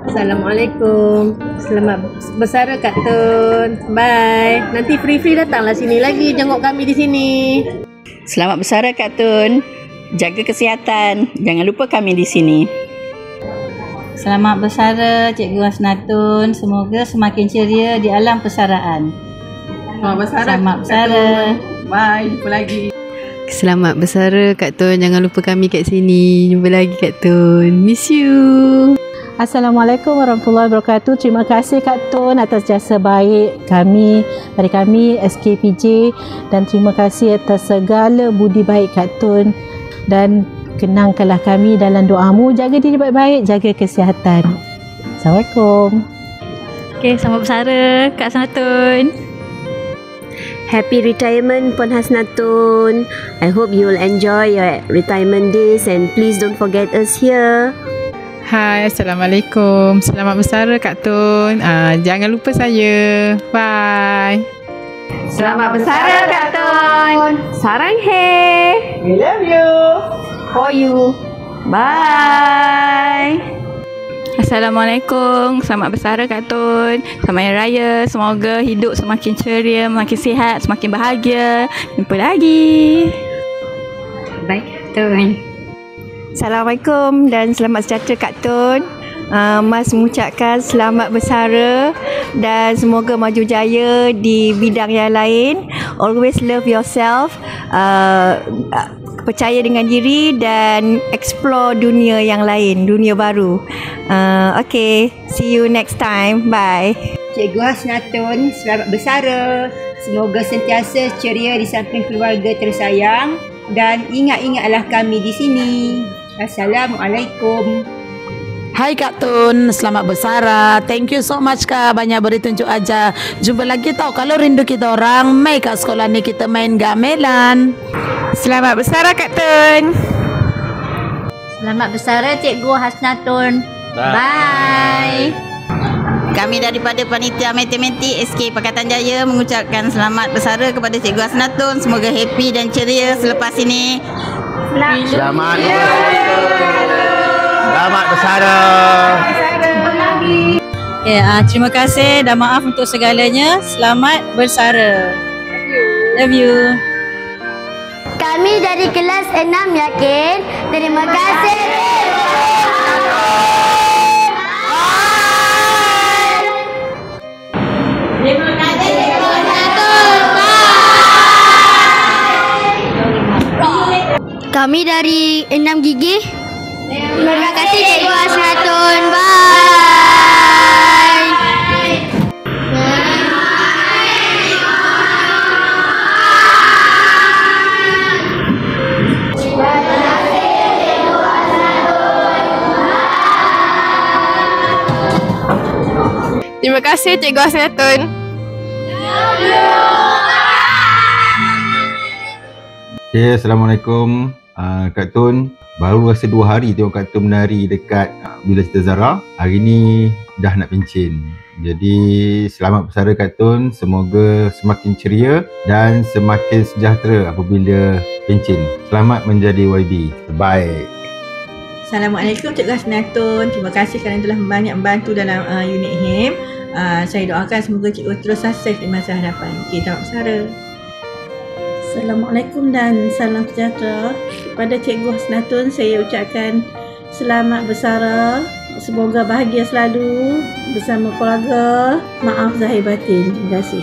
Assalamualaikum. Selamat bersara Kak Tun. Bye. Nanti free-free datanglah sini lagi jenguk kami di sini. Selamat bersara Kak Tun. Jaga kesihatan. Jangan lupa kami di sini. Selamat bersara Cikgu Hasnatun. Semoga semakin ceria di alam persaraan. Selamat bersara. Selamat bersara. Bye, jumpa lagi. Selamat bersara Kak Tun. Jangan lupa kami kat sini. Jumpa lagi Kak Tun. Miss you. Assalamualaikum warahmatullahi wabarakatuh. Terima kasih Kak Tun atas jasa baik pada kami SKPJ, dan terima kasih atas segala budi baik Kak Tun, dan kenangkanlah kami dalam doamu. Jaga diri baik-baik, jaga kesihatan. Assalamualaikum. Okay, selamat bersara Kak Hasnatun. Happy retirement Puan Hasnatun. I hope you will enjoy your retirement days and please don't forget us here. Hai, Assalamualaikum. Selamat bersara Kak Tun. Jangan lupa saya. Bye. Selamat bersara Kak Tun. Sarang he. We love you. For you. Bye. Assalamualaikum. Selamat bersara Kak Tun. Selamat Hari Raya. Semoga hidup semakin ceria, makin sihat, semakin bahagia. Jumpa lagi. Baik Kak Tun. Assalamualaikum dan selamat sejahtera Kak Tun. Mas mengucapkan selamat bersara dan semoga maju jaya di bidang yang lain. Always love yourself. Percaya dengan diri dan explore dunia yang lain, dunia baru. Okay, see you next time. Bye. Cikgu Hasnatun, selamat bersara. Semoga sentiasa ceria di samping keluarga tersayang dan ingat-ingatlah kami di sini. Assalamualaikum. Hai Kak Tun, selamat bersara. Thank you so much Kak, banyak beri tunjuk aja. Jumpa lagi tau, kalau rindu kita orang, mai kat sekolah ni kita main gamelan. Selamat bersara Kak Tun. Selamat bersara Cikgu Hasnatun. Bye. Kami daripada Panitia Matematik SK Pakatan Jaya mengucapkan selamat bersara kepada Cikgu Hasnatun. Semoga happy dan ceria selepas ini. Selamat bersara. Okay, terima kasih dan maaf untuk segalanya. Selamat bersara. Love you. Kami dari kelas 6 yakin. Terima kasih. Terima kasih. Kami dari 6 gigi. Terima kasih Cikgu Hasnatun. Bye. Terima kasih Cikgu Hasnatun. Okay, Assalamualaikum Kak Tun. Baru rasa 2 hari tengok Kak Tun menari dekat Bila Cita Zara. Hari ni dah nak pencen. Jadi selamat bersara Kak Tun. Semoga semakin ceria dan semakin sejahtera apabila pencen. Selamat menjadi YB. Terbaik. Assalamualaikum Cikgu Hasnatun. Terima kasih kerana telah banyak membantu dalam unit HIM. Saya doakan semoga cikgu terus sukses di masa hadapan. Okey, selamat bersara. Assalamualaikum dan salam sejahtera. Kepada Cikgu Hasnatun saya ucapkan selamat bersara. Semoga bahagia selalu bersama keluarga. Maaf zahir batin. Terima kasih.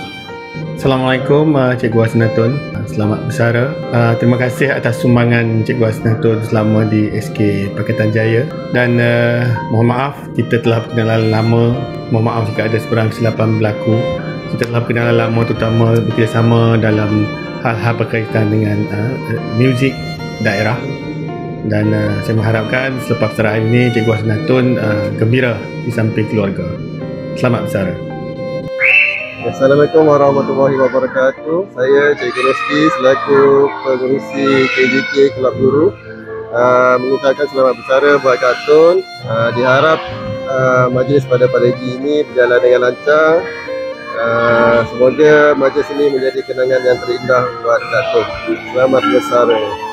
Assalamualaikum Cikgu Hasnatun. Selamat bersara. Terima kasih atas sumbangan Cikgu Hasnatun selama di SK Pakatan Jaya. Dan mohon maaf kita telah berkenalan lama. Mohon maaf jika ada sebarang kesilapan berlaku. Kita telah berkenalan lama terutama bekerjasama dalam hal-hal berkaitan dengan muzik daerah. Dan saya mengharapkan selepas persaraan ini Cikgu Hasnatun gembira di samping keluarga. Selamat bersara. Assalamualaikum warahmatullahi wabarakatuh. Saya Cikgu Roski selaku pengurusi KJK Kelab Guru mengucapkan selamat bersara buat Kak Tun. Diharap majlis pada pagi ini berjalan dengan lancar. Semoga majlis ini menjadi kenangan yang terindah buat Kak Tun. Selamat bersara.